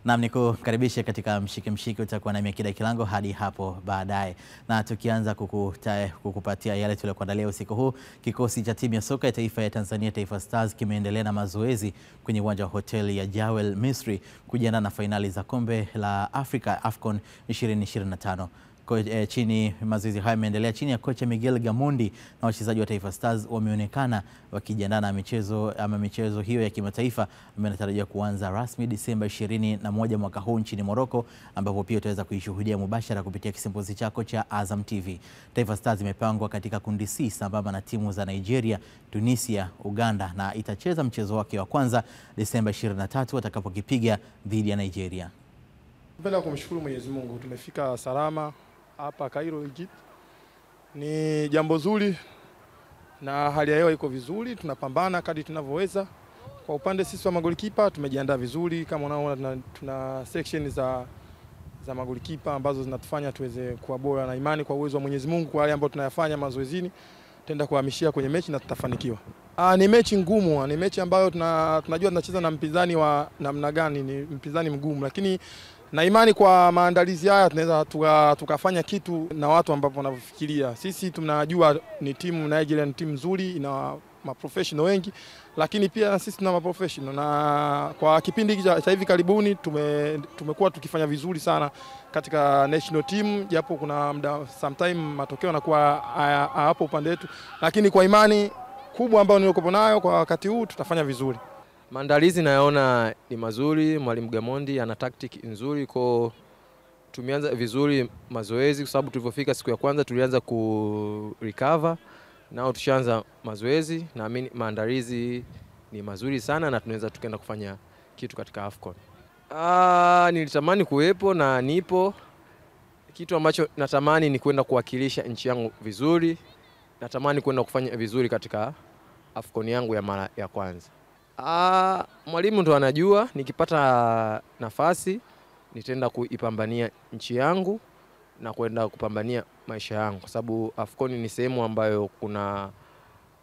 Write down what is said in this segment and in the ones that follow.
Na nikukaribisha katika mshike utakuwa na Miakida Kilango hadi hapo baadaye. Na tukianza kukupatia yale tuliokuandalia usiku huu, kikosi cha timu ya soka ya taifa ya Tanzania Taifa Stars kimeendelea na mazoezi kwenye uwanja wa hoteli ya Jawel Misri kujiandaa na fainali za kombe la Afrika AFCON 2025. Mazoezi haya yameendelea chini ya kocha Miguel Gamondi, na wachezaji wa Taifa Stars wameonekana wakijiandaa na michezo hiyo ya kimataifa ambayo inatarajiwa kuanza rasmi Disemba 21 mwaka huu nchini Morocco, ambapo pia utaweza kuishuhudia mubashara kupitia kisimbuzi chako cha Azam TV. Taifa Stars imepangwa katika kundi C sambamba na timu za Nigeria, Tunisia, Uganda, na itacheza mchezo wake wa kwanza Disemba 23 watakapokipiga dhidi ya Nigeria. Napenda kumshukuru Mwenyezi Mungu, tumefika salama hapa Cairo, Egypt. Ni jambo zuri na hali ya hewa iko vizuri, tunapambana kadri tunavyoweza. Kwa upande sisi wa magolikipa tumejiandaa vizuri, kama unaona tuna section za magolikipa ambazo zinatufanya tuweze kuwa bora, na imani kwa uwezo wa Mwenyezi Mungu kwa wale ambao tunayafanya mazoezini tutaenda kuhamishia kwenye mechi na tutafanikiwa. Ni mechi ngumu, ni mechi ambayo tunajua tunacheza na mpinzani wa namna gani, ni mpinzani mgumu, lakini na imani kwa maandalizi haya tunaweza tukafanya kitu na watu ambao wanafikiria. Sisi tunajua ni timu Nigeria, ni timu nzuri, ina maprofessional wengi, lakini pia sisi tuna maprofessional, na kwa kipindi cha hivi karibuni tumekuwa tukifanya vizuri sana katika national team, japo kuna muda sometime matokeo yanakuwa hapo upande wetu, lakini kwa imani kubwa ambayo nilikopo nayo kwa wakati huu tutafanya vizuri. Maandalizi nayaona ni mazuri, Mwalimu Gamondi ana tactic nzuri, kwa tumeanza vizuri mazoezi kwa sababu tulipofika siku ya kwanza tulianza recover, nao tushaanza mazoezi, naamini maandalizi ni mazuri sana na tunaweza tukaenda kufanya kitu katika AFCON. Nilitamani kuwepo na nipo. Kitu ambacho natamani ni kwenda kuwakilisha nchi yangu vizuri. Natamani kwenda kufanya vizuri katika AFCON yangu ya mara ya kwanza. Mwalimu ndo anajua, nikipata nafasi nitaenda kuipambania nchi yangu na kwenda kupambania maisha yangu, kwa sababu AFCON ni sehemu ambayo kuna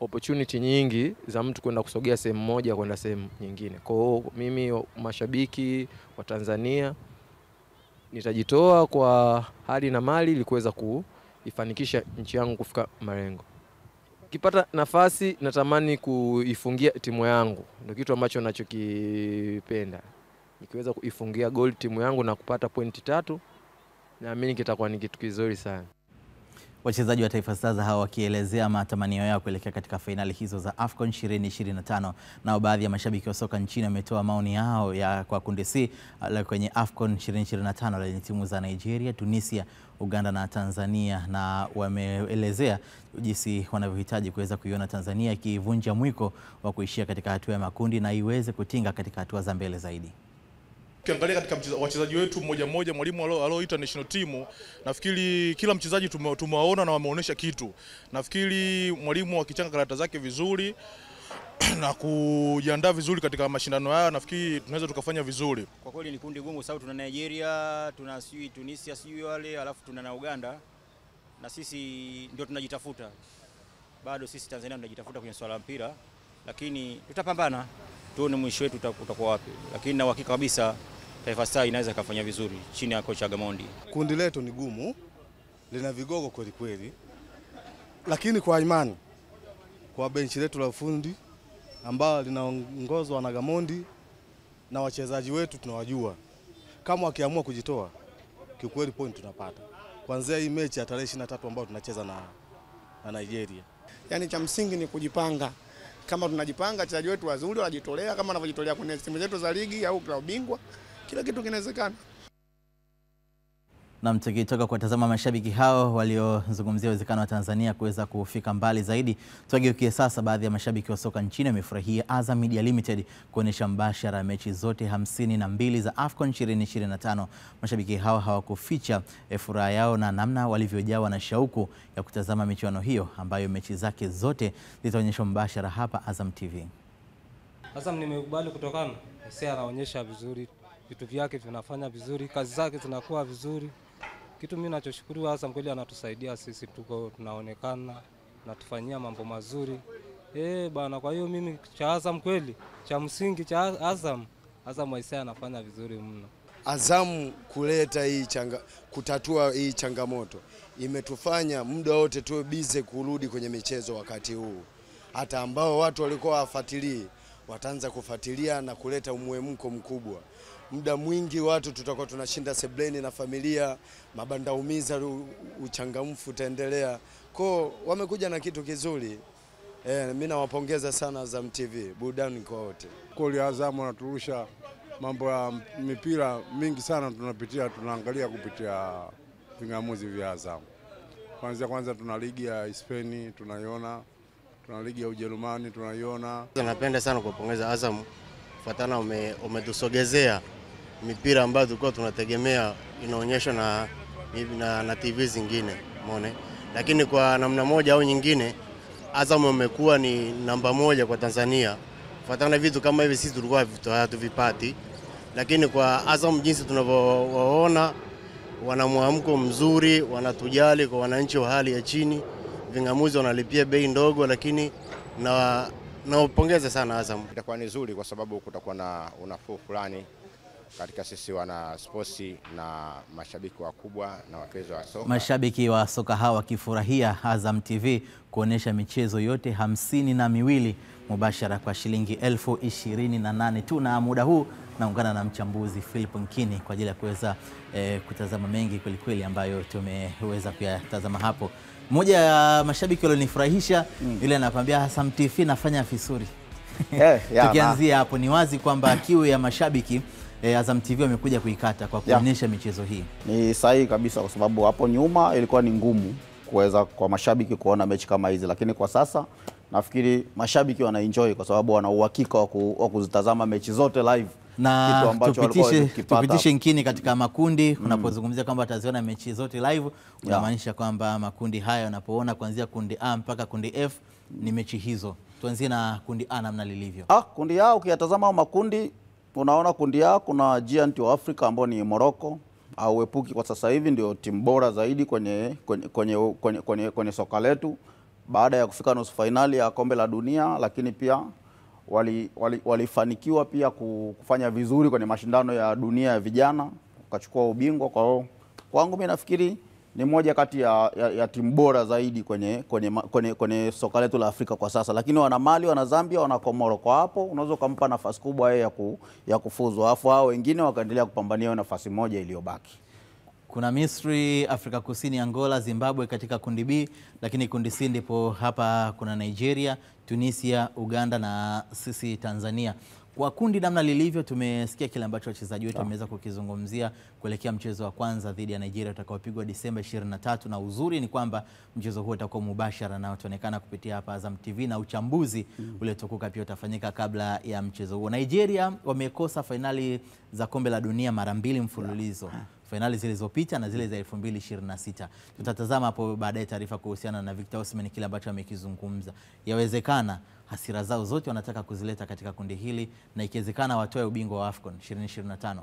opportunity nyingi za mtu kwenda kusogea sehemu moja kwenda sehemu nyingine. Kwa hiyo mimi, mashabiki wa Tanzania, nitajitoa kwa hali na mali ili kuweza kuifanikisha nchi yangu kufika malengo. Nikipata nafasi natamani kuifungia timu yangu, ndio kitu ambacho ninachokipenda. Nikiweza kuifungia goal timu yangu na kupata pointi 3, naamini kitakuwa ni kitu kizuri sana. Wachezaji wa Taifa Stars hawa wakielezea matamanio yao kuelekea katika fainali hizo za AFCON 2025. Nao baadhi ya mashabiki wa soka nchini wametoa maoni yao kwa kundi C kwenye AFCON 2025 lenye timu za Nigeria, Tunisia, Uganda na Tanzania, na wameelezea jinsi wanavyohitaji kuweza kuiona Tanzania ikivunja mwiko wa kuishia katika hatua ya makundi na iweze kutinga katika hatua za mbele zaidi. Ukiangalia katika wachezaji wetu mmoja mmoja, mwalimu alioita national team, nafikiri kila mchezaji tumewaona na wameonyesha kitu. Nafikiri mwalimu akichanga karata zake vizuri na kujiandaa vizuri katika mashindano haya, nafikiri tunaweza tukafanya vizuri. Kwa kweli ni kundi gumu, sababu tuna Nigeria, tuna Tunisia, wale, alafu tuna na Uganda, na sisi ndio tunajitafuta. Bado sisi Tanzania tunajitafuta kwenye swala la mpira, lakini tutapambana tuone mwisho wetu utakuwa wapi, lakini na uhakika kabisa Taifa Stars inaweza kufanya vizuri chini ya kocha Gamondi. Kundi letu ni gumu, lina vigogo kweli kweli, lakini kwa imani kwa benchi letu la ufundi ambao linaongozwa na Gamondi na wachezaji wetu tunawajua, kama wakiamua kujitoa kiukweli point tunapata. Kuanzia hii mechi ya tarehe 23 ambayo tunacheza na Nigeria. Yaani cha msingi ni kujipanga. Kama tunajipanga, wachezaji wetu wazuri wanajitolea kama wanavyojitolea kwenye timu zetu za ligi au klabu bingwa, kila kitu kinawezekana. Na tukitoka kuwatazama mashabiki hao waliozungumzia uwezekano wa Tanzania kuweza kufika mbali zaidi, tugeukie sasa baadhi ya mashabiki wa soka nchini wamefurahia Azam Media Limited kuonesha mbashara mechi zote 52 za AFCON 2025. Mashabiki hao hawakuficha furaha yao na namna walivyojawa na shauku ya kutazama michuano hiyo ambayo mechi zake zote zitaonyeshwa mbashara hapa Azam TV. Azam nimekubali kutokana sasa anaonyesha vizuri, vitu vyake vinafanya vizuri, kazi zake zinakuwa vizuri. Kitu mimi ninachoshukuru Azam kweli anatusaidia sisi, tuko tunaonekana na tufanyia mambo mazuri. Bana, kwa hiyo mimi cha Azam kweli, cha msingi cha Azam waisea anafanya vizuri mno. Azam kuleta kutatua hii changamoto imetufanya muda wote tuwe bize kurudi kwenye michezo wakati huu. Hata ambao watu walikuwa wafuatilii wataanza kufuatilia na kuleta umuhimuko mkubwa. Muda mwingi watu tutakuwa tunashinda sebleni na familia, mabanda umiza, uchangamfu utaendelea. Kwa wamekuja na kitu kizuri. Mimi nawapongeza sana Azam TV, burudani kwa wote. Kwa Azam wanaturusha mambo ya mipira mingi sana, tunaangalia kupitia vingamuzi vya Azam. Kwanza tuna ligi ya Spain tunaiona, tuna ligi ya Ujerumani tunaiona. Napenda sana kuwapongeza Azam kufuatana umetusogezea mipira ambayo tulikuwa tunategemea inaonyeshwa na TV zingine, umeona. Lakini kwa namna moja au nyingine Azam umekuwa ni namba moja kwa Tanzania. Kufuatana vitu kama hivi sisi tulikuwa hatuvipati. Lakini kwa Azam jinsi tunavyowaona, wana mwamko mzuri, wanatujali kwa wananchi wa hali ya chini. Vingamuzi wanalipia bei ndogo, lakini naupongeza sana Azam. Itakuwa ni nzuri kwa sababu kutakuwa na unafuu fulani katika sisi wana sports na mashabiki wakubwa na wapenzi wa soka. Mashabiki wa soka hawa wakifurahia Azam TV kuonesha michezo yote 52 mubashara kwa shilingi 28,000 tu, na muda huu naungana na mchambuzi Philip Nkini kwa ajili ya kuweza kutazama mengi kweli ambayo tumeweza kuyatazama hapo. Mmoja ya mashabiki walionifurahisha yule anakuambia Azam TV nafanya vizuri. Tukianzia hapo ni wazi kwamba kiu ya mashabiki Azam TV wamekuja kuikata kwa kuonyesha michezo hii. Ni sahihi kabisa, kwa sababu hapo nyuma ilikuwa ni ngumu kuweza kwa mashabiki kuona mechi kama hizi, lakini kwa sasa nafikiri mashabiki wanaenjoy kwa sababu wana uhakika wa kuzitazama mechi zote live. Na kitu ambacho tupitishe Nkini katika makundi. Unapozungumzia kwamba ataziona mechi zote live, unamaanisha kwamba makundi haya unapoona kuanzia kundi A mpaka kundi F ni mechi hizo. Tuanzie na kundi A namna lilivyo. Kundi A ukiyatazama makundi, unaona kundi A kuna Giant wa Afrika ambao ni Morocco au epuki kwa sasa hivi ndio timu bora zaidi kwenye soka letu baada ya kufika nusu finali ya kombe la dunia, lakini pia walifanikiwa pia kufanya vizuri kwenye mashindano ya dunia ya vijana, wakachukua ubingwa. Kwangu mimi nafikiri ni moja kati ya timu bora zaidi kwenye soka letu la Afrika kwa sasa, lakini wana Mali, wana Zambia, wana Komoro. Kwa hapo unaweza kumpa nafasi kubwa ya kufuzu, alafu hao wengine wakaendelea kupambania nafasi moja iliyobaki. Kuna Misri, Afrika Kusini, Angola, Zimbabwe katika kundi B, lakini kundi C ndipo hapa kuna Nigeria, Tunisia, Uganda na sisi Tanzania. Kwa kundi namna lilivyo, tumesikia kile ambacho wachezaji wetu wameweza kukizungumzia kuelekea mchezo wa kwanza dhidi ya Nigeria utakaopigwa Disemba 23, na uzuri ni kwamba mchezo huo utakuwa mubashara na utaonekana kupitia hapa Azam TV, na uchambuzi ule tukuka pia utafanyika kabla ya mchezo huo. Nigeria wamekosa finali za kombe la dunia mara 2 mfululizo. Finali zilizopita na zile za 2026. Tutatazama hapo baadaye taarifa kuhusiana na Victor Osimhen kile ambacho amekizungumza. Yawezekana hasira zao zote wanataka kuzileta katika kundi hili na ikiwezekana watoe ubingwa wa AFCON 2025.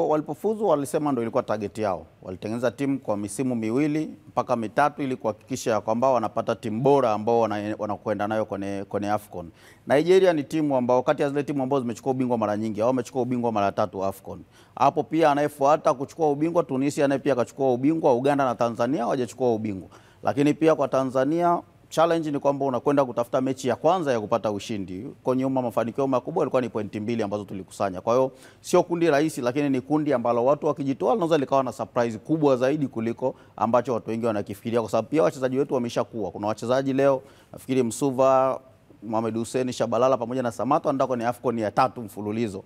Walipofuzu walisema ndio ilikuwa target yao. Walitengeneza timu kwa misimu 2 mpaka 3 ili kuhakikisha kwamba wanapata timu bora ambao wanakwenda nayo kwenye AFCON. Nigeria ni timu ambao kati ya zile timu ambazo zimechukua ubingwa mara nyingi, hao wamechukua ubingwa mara 3 AFCON. Hapo pia anayefuata kuchukua ubingwa Tunisia, naye pia akachukua ubingwa. Uganda na Tanzania hawajachukua ubingwa. Lakini pia kwa Tanzania challenge ni kwamba unakwenda kutafuta mechi ya kwanza ya kupata ushindi. Kwa nyuma mafanikio makubwa yalikuwa ni pointi 2 ambazo tulikusanya. Kwa hiyo sio kundi rahisi, lakini ni kundi ambalo watu wakijitoa linaweza likawa na surprise kubwa zaidi kuliko ambacho watu wengi wanakifikiria, kwa sababu pia wachezaji wetu wameshakuwa. Kuna wachezaji leo nafikiri Msuva, Mohamed Hussein, Shabalala pamoja na Samatta ndako ni AFCON ya 3 mfululizo.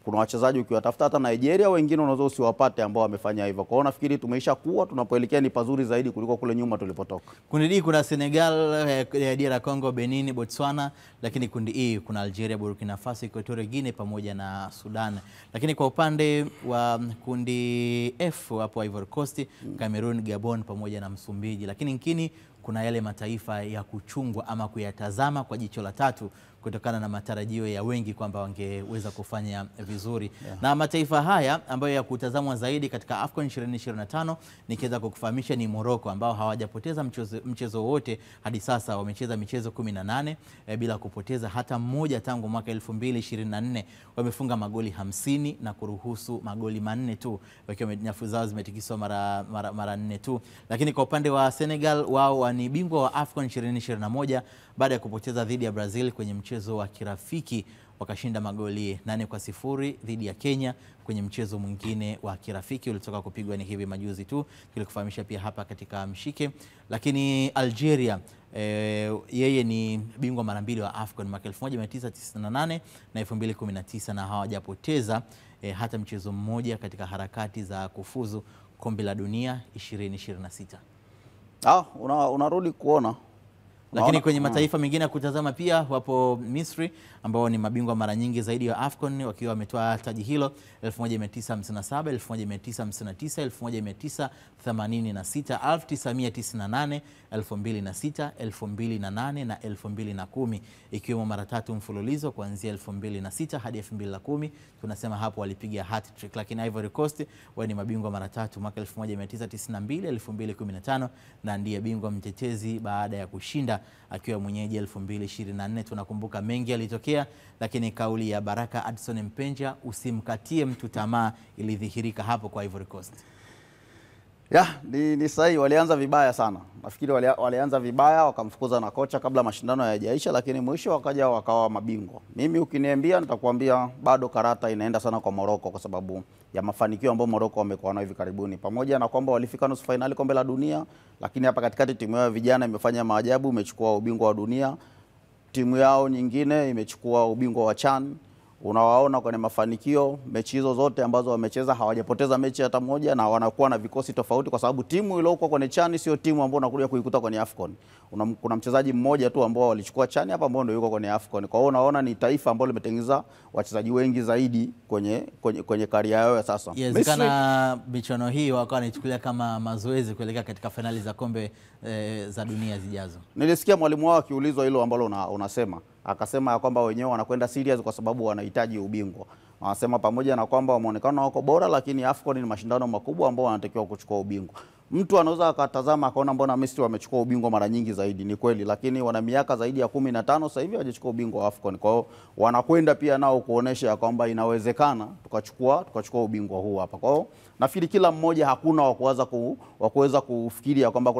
Kuna wachezaji ukiwatafuta hata Nigeria wengine unaweza usiwapate ambao wamefanya hivyo. Kwa hiyo nafikiri tumeisha kuwa tunapoelekea ni pazuri zaidi kuliko kule nyuma tulipotoka. Kundi D kuna Senegal, DR Congo, Benin, Botswana, lakini kundi E kuna Algeria, Burkina Faso, Equatorial Guinea pamoja na Sudan. Lakini kwa upande wa kundi F hapo Ivory Coast, Cameroon, Gabon pamoja na Msumbiji. Lakini kuna yale mataifa ya kuchungwa ama kuyatazama kwa jicho la tatu kutokana na matarajio ya wengi kwamba wangeweza kufanya vizuri. Na mataifa haya ambayo ya kutazamwa zaidi katika AFCON 2025 nikiweza kukufahamisha ni Morocco, ambao hawajapoteza mchezo wote hadi sasa. Wamecheza michezo 18 bila kupoteza hata mmoja tangu mwaka 2024. Wamefunga magoli 50 na kuruhusu magoli 4 tu, wakiwa nyafu zao zimetikiswa mara 4 tu. Lakini kwa upande wa Senegal, wao ni bingwa wa AFCON 2021 baada ya kupoteza dhidi ya Brazil kwenye mchezo wa kirafiki. Wakashinda magoli 8-0 dhidi ya Kenya kwenye mchezo mwingine wa kirafiki ulitoka kupigwa ni hivi majuzi tu, tulikufahamisha pia hapa katika mshike. Lakini Algeria, yeye ni bingwa mara 2 wa AFCON mwaka 1998 na 2019, na hawajapoteza hata mchezo mmoja katika harakati za kufuzu kombe la dunia 2026. Unarudi kuona. Lakini kwenye mataifa mengine ya kutazama pia wapo Misri, ambao ni mabingwa mara nyingi zaidi ya AFCON, wakiwa wametoa taji hilo 1957, 1959, 1986, 1998, 2006, 2008 na 2010, ikiwemo mara 3 mfululizo kuanzia 2006 hadi 2010. Tunasema hapo walipiga hat-trick. Lakini Ivory Coast wao ni mabingwa mara 3 mwaka 1992, 2015 na ndiye bingwa mtetezi baada ya kushinda akiwa mwenyeji 2024. Tunakumbuka mengi yalitokea, lakini kauli ya Baraka Adson Mpenja, usimkatie mtu tamaa, ilidhihirika hapo kwa Ivory Coast. Ni sahihi, walianza vibaya sana. Nafikiri walianza vibaya, wakamfukuza na kocha kabla mashindano hayajaisha, lakini mwisho wakaja wakawa mabingwa. Mimi ukiniambia nitakwambia bado karata inaenda sana kwa Morocco kwa sababu ya mafanikio ambayo Morocco wamekuwa nayo hivi karibuni. Pamoja na kwamba walifika nusu finali kombe la dunia, lakini hapa katikati timu yao vijana imefanya maajabu, imechukua ubingwa wa dunia. Timu yao nyingine imechukua ubingwa wa CHAN. Unawaona kwenye mafanikio, mechi hizo zote ambazo wamecheza hawajapoteza mechi hata moja, na wanakuwa na vikosi tofauti kwa sababu timu iliyokuwa kwenye CHAN sio timu ambayo unakuja kuikuta kwenye AFCON. Kuna mchezaji mmoja tu ambao walichukua CHAN hapa ambao ndio yuko kwenye AFCON. Kwa hiyo unaona ni taifa ambalo limetengeneza wachezaji wengi zaidi kwenye karia yao ya sasa. Kana michuano hii wakawa wanachukulia kama mazoezi kuelekea katika finali za kombe za dunia zijazo. Nilisikia mwalimu wao akiulizwa hilo ambalo unasema, akasema ya kwamba wenyewe wanakwenda serious kwa sababu wanahitaji ubingwa. Wanasema pamoja na kwamba wameonekana wako bora, lakini AFCON ni mashindano makubwa ambao wanatakiwa kuchukua ubingwa. Mtu anaweza akatazama akaona mbona Misri wamechukua ubingwa mara nyingi zaidi, ni kweli, lakini wana miaka zaidi ya 15 sasa hivi hawajachukua ubingwa wa AFCON. Kwa hiyo wanakwenda pia nao kuonesha kwamba inawezekana tukachukua ubingwa huu hapa. Kwa hiyo nafikiri kila mmoja, hakuna wa kuweza kufikiria kwamba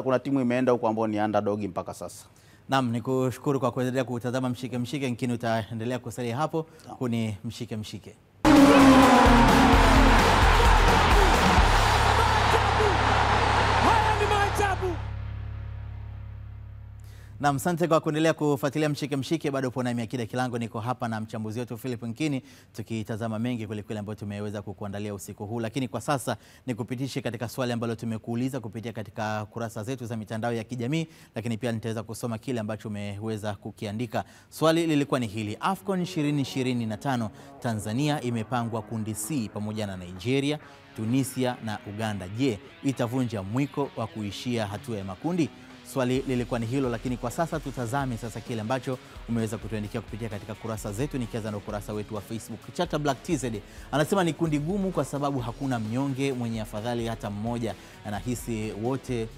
kuna timu imeenda huko ambao ni underdog mpaka sasa. Naam, nikushukuru kwa kuendelea kutazama Mshike Mshike, lakini utaendelea kusalia hapo kuni Mshike Mshike. Na asante kwa kuendelea kufuatilia Mshike Mshike. Bado upo na Akida Kilango, niko hapa na mchambuzi wetu Philip Nkini, tukitazama mengi kweli ambayo tumeweza kukuandalia usiku huu. Lakini kwa sasa nikupitishe katika swali ambalo tumekuuliza kupitia katika kurasa zetu za mitandao ya kijamii, lakini pia nitaweza kusoma kile ambacho umeweza kukiandika. Swali lilikuwa ni hili: AFCON 2025 Tanzania imepangwa kundi C pamoja na Nigeria, Tunisia na Uganda. Je, itavunja mwiko wa kuishia hatua ya makundi? Swali lilikuwa ni hilo, lakini kwa sasa tutazame sasa kile ambacho umeweza kutuandikia kupitia katika kurasa zetu, nikianza na ukurasa wetu wa Facebook. Chata Black TZ anasema ni kundi gumu kwa sababu hakuna mnyonge mwenye afadhali hata mmoja. Anahisi wote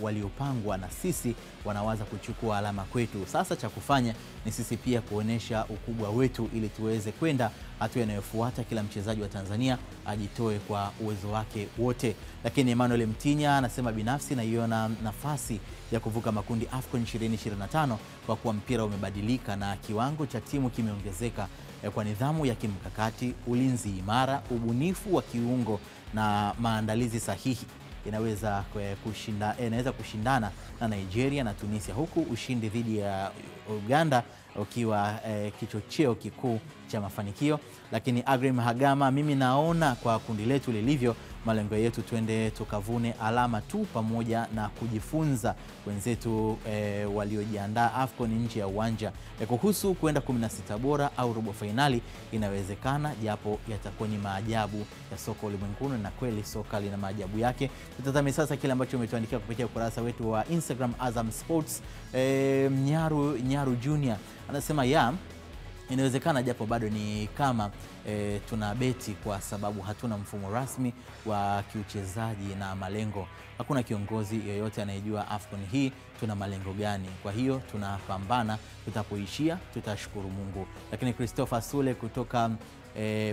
waliopangwa na sisi wanawaza kuchukua alama kwetu. Sasa cha kufanya ni sisi pia kuonesha ukubwa wetu ili tuweze kwenda hatua inayofuata. Kila mchezaji wa Tanzania ajitoe kwa uwezo wake wote. Lakini Emmanuel Mtinya anasema binafsi naiona nafasi ya kuvuka makundi AFCON 2025 kwa kuwa mpira umebadilika na kiwango cha timu kimeongezeka. Kwa nidhamu ya kimkakati, ulinzi imara, ubunifu wa kiungo na maandalizi sahihi inaweza kushindana na Nigeria na Tunisia, huku ushindi dhidi ya Uganda ukiwa kichocheo kikuu cha mafanikio. Lakini Agrim Hagama, mimi naona kwa kundi letu lilivyo, malengo yetu, twende tukavune alama tu pamoja na kujifunza wenzetu waliojiandaa AFCON nje ya uwanja. Kuhusu kwenda 16 bora au robo finali, inawezekana, japo yatakuwa ni maajabu ya soka ulimwenguni, na kweli soka lina maajabu yake. Tutazame sasa kile ambacho umetuandikia kupitia ukurasa wetu wa Instagram Azam Sports. Nyaru Junior anasema inawezekana, japo bado ni kama tuna beti, kwa sababu hatuna mfumo rasmi wa kiuchezaji na malengo. Hakuna kiongozi yeyote anayejua AFCON hii tuna malengo gani. Kwa hiyo tunapambana, tutapoishia tutashukuru Mungu. Lakini Christopher Sule kutoka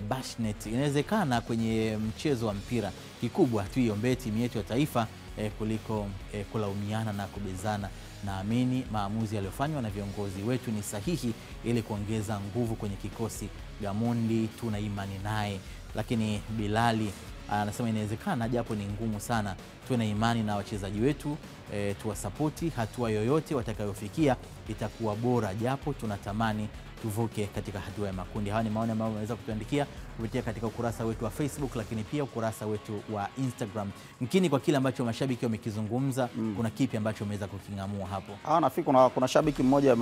Bashnet, inawezekana kwenye mchezo wa mpira, kikubwa tuiombee timu yetu ya taifa kuliko kulaumiana na kubezana. Naamini maamuzi yaliyofanywa na viongozi wetu ni sahihi ili kuongeza nguvu kwenye kikosi. Gamondi tuna imani naye. Lakini Bilali anasema inawezekana, japo ni ngumu sana. Tuna imani na wachezaji wetu, tuwasapoti, hatua yoyote watakayofikia itakuwa bora, japo tunatamani tuvuke katika hatua ya makundi. Hawa ni maoni ambayo unaweza kutuandikia kupitia katika ukurasa wetu wa Facebook, lakini pia ukurasa wetu wa Instagram. Mkini kwa kile ambacho mashabiki wamekizungumza, kuna kipi ambacho umeweza kukingamua hapo? Nafikiri kuna shabiki mmoja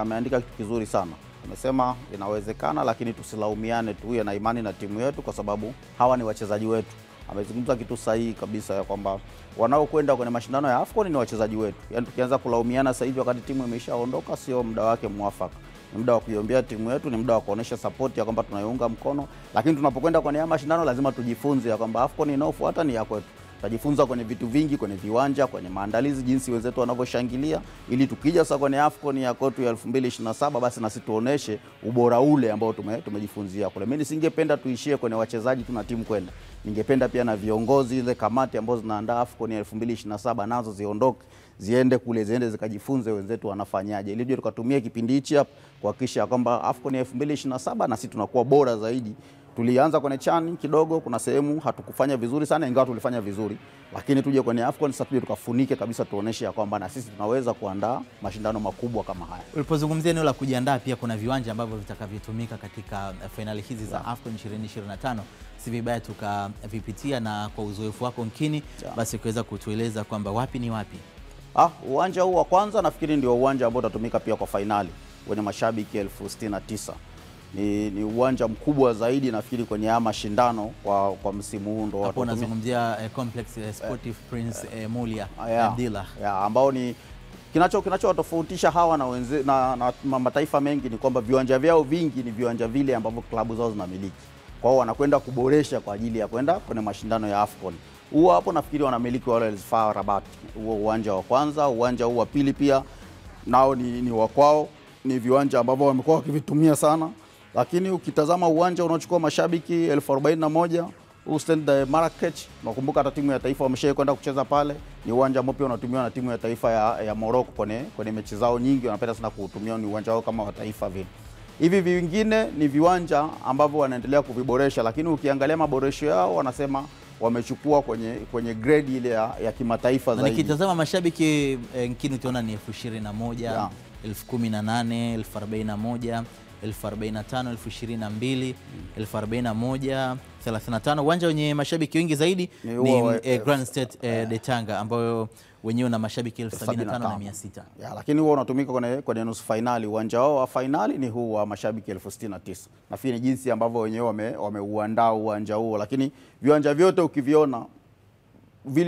ameandika kitu kizuri sana. Amesema inawezekana, lakini tusilaumiane, tuwe na imani na timu yetu kwa sababu hawa ni wachezaji wetu. Amezungumza kitu sahihi kabisa, ya kwamba wanaokwenda kwenye mashindano ya AFCON ni wachezaji wetu. Yaani tukianza kulaumiana sasa hivi wakati timu imeshaondoka, sio muda wake mwafaka. Ni muda wa kuiombea timu yetu, ni muda wa kuonesha support ya kwamba tunaiunga mkono. Lakini tunapokwenda kwenye mashindano lazima tujifunze ya kwamba AFCON inayofuata ni ya kwetu. Tutajifunza kwenye vitu vingi, kwenye viwanja, kwenye maandalizi, jinsi wenzetu wanavyoshangilia, ili tukija sasa kwenye AFCON ya kwetu ya 2027 basi na sisi tuoneshe ubora ule ambao tumejifunzia kule. Mimi nisingependa tuishie kwenye wachezaji tuna timu kwenda. Ningependa pia na viongozi, ile kamati ambazo zinaandaa AFCON ya 2027 nazo ziondoke, ziende kule, ziende zikajifunze wenzetu wanafanyaje, ili tukatumie kipindi hichi hapa kuhakikisha kwamba AFCON ya 2027 na sisi tunakuwa bora zaidi. Tulianza kwenye chani kidogo, kuna sehemu hatukufanya vizuri sana, ingawa tulifanya vizuri, lakini tuje kwenye AFCON sasa tuje tukafunike kabisa, tuoneshe ya kwamba na sisi tunaweza kuandaa mashindano makubwa kama haya. Ulipozungumzia eneo la kujiandaa, pia kuna viwanja ambavyo vitakavyotumika katika finali hizi za AFCON 2025. Si vibaya tukavipitia, na kwa uzoefu wako Nkini, basi ukiweza kutueleza kwamba wapi ni wapi. Uwanja huu wa kwanza nafikiri ndio uwanja ambao utatumika pia kwa finali, wenye mashabiki 69,000. Ni uwanja mkubwa zaidi nafikiri kwenye mashindano kwa msimu huu. Ndo hapo nazungumzia Complex Sportive Prince Mulia Abdillah, ambao ni kinachowatofautisha hawa na mataifa mengi ni kwamba viwanja vyao vingi ni viwanja vile ambavyo klabu zao zinamiliki. Kwa hiyo wanakwenda kuboresha kwa ajili ya kwenda kwenye mashindano ya AFCON. Huo hapo nafikiri wanamiliki wale FAR Rabat. Huo uwanja wa kwanza, uwanja huu wa pili pia nao ni wa kwao. Ni viwanja ambavyo wamekuwa wakivitumia sana. Lakini ukitazama uwanja unaochukua mashabiki 41,000, Stade Marrakech, nakumbuka hata timu ya taifa wameshakwenda kucheza pale. Ni uwanja ambao pia unatumiwa na timu ya taifa ya Morocco kwenye mechi zao nyingi, wanapenda sana kuutumia, ni uwanja wao kama wa taifa vile. Hivi vingine ni viwanja ambavyo wanaendelea kuviboresha, lakini ukiangalia maboresho yao wanasema wamechukua kwenye grade ile ya kimataifa zaidi. Nikitazama mashabiki Nkini utaona ni 21,000, 18,000, 41,000, 45,000, 22,000, 41,000, 35. Uwanja wenye mashabiki wengi zaidi ni Grand Stade de Tanga, ambayo wenyewe na mashabiki 75,600. Lakini huo unatumika kwenye nusu finali. Uwanja wao wa finali ni huu wa mashabiki 69,000. Nafikiri ni jinsi ambavyo wenyewe wameuandaa uwanja huo, lakini viwanja vyote ukiviona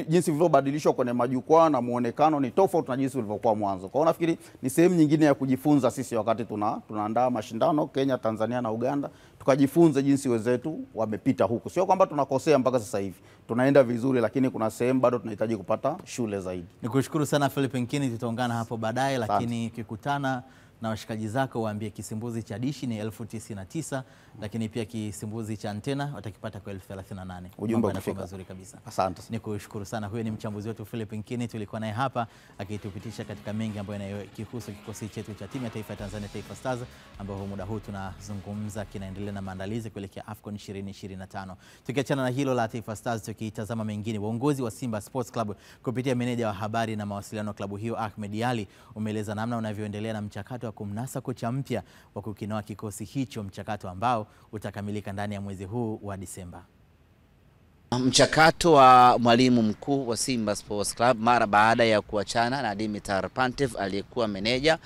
jinsi vilivyobadilishwa kwenye majukwaa na muonekano ni tofauti na jinsi vilivyokuwa mwanzo. Kwa hiyo nafikiri ni sehemu nyingine ya kujifunza sisi wakati tunaandaa mashindano Kenya, Tanzania na Uganda, tukajifunze jinsi wenzetu wamepita huku. Sio kwamba tunakosea mpaka sasa hivi. Tunaenda vizuri, lakini kuna sehemu bado tunahitaji kupata shule zaidi. Nikushukuru sana Philip Nkini, tutaungana hapo baadaye, lakini kikutana na washikaji zako waambie kisimbuzi cha dishi ni 99,000, lakini pia kisimbuzi cha antena watakipata kwa 38,000. Ujumbe unafika vizuri kabisa. Asante. Nikushukuru sana. Huyo ni mchambuzi wetu Philip Nkini, tulikuwa naye hapa akitupitisha katika mengi ambayo yanayohusu kikosi chetu cha timu ya taifa ya Tanzania Taifa Stars, ambapo muda huu tunazungumza kinaendelea na maandalizi kuelekea AFCON 2025. Tukiachana na hilo la Taifa Stars, tukitazama mengine, uongozi wa Simba Sports Club kupitia meneja wa habari na mawasiliano klabu hiyo Ahmed Ali umeeleza namna unavyoendelea na mchakato wa kumnasa kocha mpya wa kukinoa kikosi hicho, mchakato ambao utakamilika ndani ya mwezi huu wa Disemba. Mchakato wa mwalimu mkuu wa Simba Sports Club mara baada ya kuachana na Dimitar Pantev aliyekuwa meneja,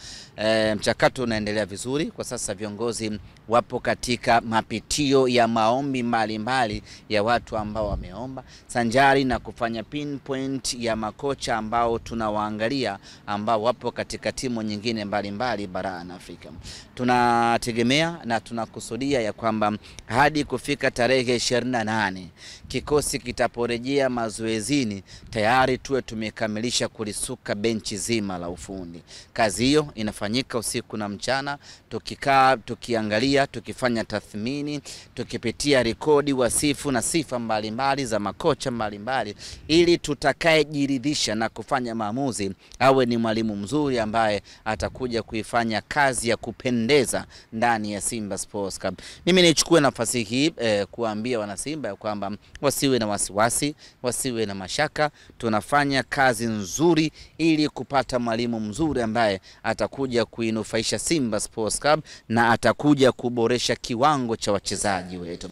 mchakato unaendelea vizuri. Kwa sasa viongozi wapo katika mapitio ya maombi mbalimbali ya watu ambao wameomba, sanjari na kufanya pinpoint ya makocha ambao tunawaangalia ambao wapo katika timu nyingine mbalimbali barani Afrika. Tunategemea na tunakusudia ya kwamba hadi kufika tarehe 28 kikosi kitaporejea mazoezini tayari tuwe tumekamilisha kulisuka benchi zima la ufundi. Kazi hiyo inafanyika usiku na mchana, tukikaa tukiangalia, tukifanya tathmini, tukipitia rekodi, wasifu na sifa mbalimbali za makocha mbalimbali, ili tutakayejiridhisha na kufanya maamuzi awe ni mwalimu mzuri ambaye atakuja kuifanya kazi ya kupendeza ndani ya Simba Sports Club. Mimi nichukue nafasi hii kuambia wana Simba ya kwamba wasiwe na wasiwasi, wasiwe na mashaka. Tunafanya kazi nzuri ili kupata mwalimu mzuri ambaye atakuja kuinufaisha Simba Sports Club na atakuja kuboresha kiwango cha wachezaji wetu.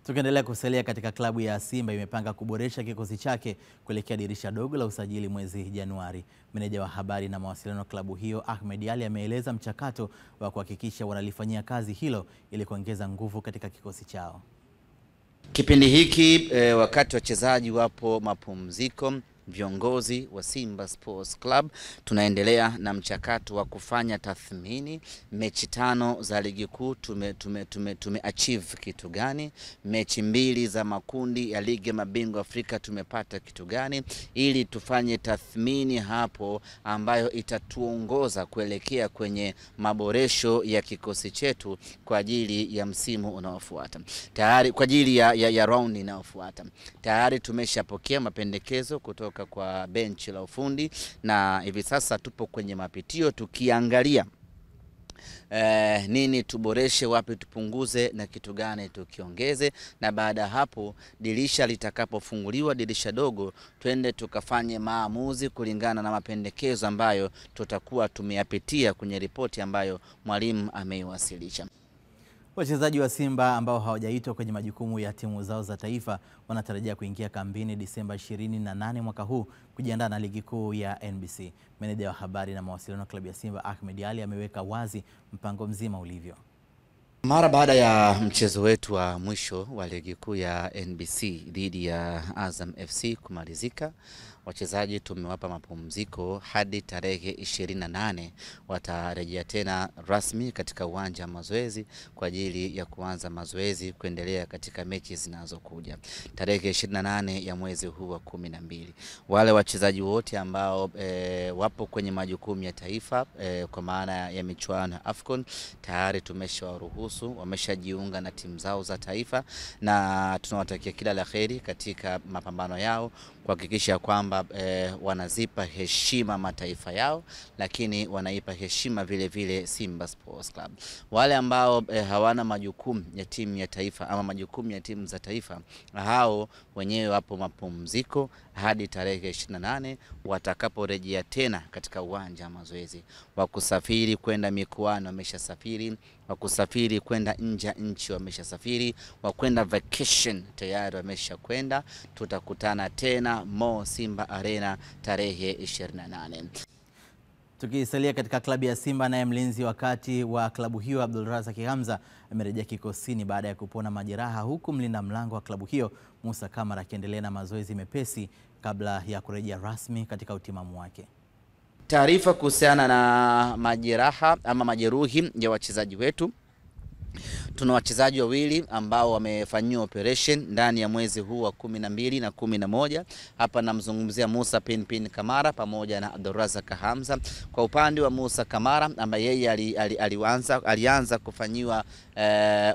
Tukiendelea kusalia katika klabu ya Simba, imepanga kuboresha kikosi chake kuelekea dirisha dogo la usajili mwezi Januari. Meneja wa habari na mawasiliano klabu hiyo Ahmed Ali ameeleza mchakato wa kuhakikisha wanalifanyia kazi hilo ili kuongeza nguvu katika kikosi chao. Kipindi hiki wakati wachezaji wapo mapumziko, viongozi wa Simba Sports Club tunaendelea na mchakato wa kufanya tathmini. Mechi 5 za ligi kuu tume achieve kitu gani? Mechi 2 za makundi ya ligi ya mabingwa Afrika tumepata kitu gani? Ili tufanye tathmini hapo ambayo itatuongoza kuelekea kwenye maboresho ya kikosi chetu kwa ajili ya msimu unaofuata. Tayari kwa ajili ya round inayofuata. Tayari tumeshapokea mapendekezo kutoka kwa benchi la ufundi na hivi sasa tupo kwenye mapitio tukiangalia nini tuboreshe, wapi tupunguze na kitu gani tukiongeze, na baada hapo dirisha litakapofunguliwa, dirisha dogo, twende tukafanye maamuzi kulingana na mapendekezo ambayo tutakuwa tumeyapitia kwenye ripoti ambayo mwalimu ameiwasilisha. Wachezaji wa Simba ambao hawajaitwa kwenye majukumu ya timu zao za taifa wanatarajia kuingia kambini Disemba 28 mwaka huu kujiandaa na ligi kuu ya NBC. Meneja wa habari na mawasiliano klabu ya Simba Ahmed Ali ameweka wazi mpango mzima ulivyo. Mara baada ya mchezo wetu wa mwisho wa ligi kuu ya NBC dhidi ya Azam FC kumalizika, wachezaji tumewapa mapumziko hadi tarehe 28. Watarejea tena rasmi katika uwanja wa mazoezi kwa ajili ya kuanza mazoezi kuendelea katika mechi zinazokuja tarehe 28 ya mwezi huu wa 12. Wale wachezaji wote ambao wapo kwenye majukumu ya taifa kwa maana ya michuano ya AFCON tayari tumeshawaruhusu, wameshajiunga na timu zao za taifa, na tunawatakia kila la kheri katika mapambano yao kuhakikisha kwamba wanazipa heshima mataifa yao, lakini wanaipa heshima vile vile Simba Sports Club. Wale ambao hawana majukumu ya timu ya taifa ama majukumu ya timu za taifa, hao wenyewe wapo mapumziko hadi tarehe 28 watakaporejea tena katika uwanja wa mazoezi. Wakusafiri kwenda mikoani wameshasafiri, wakusafiri kwenda nje nchi wameshasafiri, wakwenda vacation tayari wameshakwenda. Tutakutana tena Mo Simba Arena tarehe 28. Tukisalia katika klabu ya Simba, naye mlinzi wakati wa klabu hiyo Abdulrazak Hamza amerejea kikosini baada ya kupona majeraha, huku mlinda mlango wa klabu hiyo Musa Kamara akiendelea na mazoezi mepesi kabla ya kurejea rasmi katika utimamu wake. Taarifa kuhusiana na majeraha ama majeruhi ya wachezaji wetu. Tuna wachezaji wawili ambao wamefanyiwa operation ndani ya mwezi huu wa 12 na 11. Hapa namzungumzia Musa Pinpin Kamara pamoja na Abdulrazak Hamza. Kwa upande wa Musa Kamara ambaye yeye alianza kufanyiwa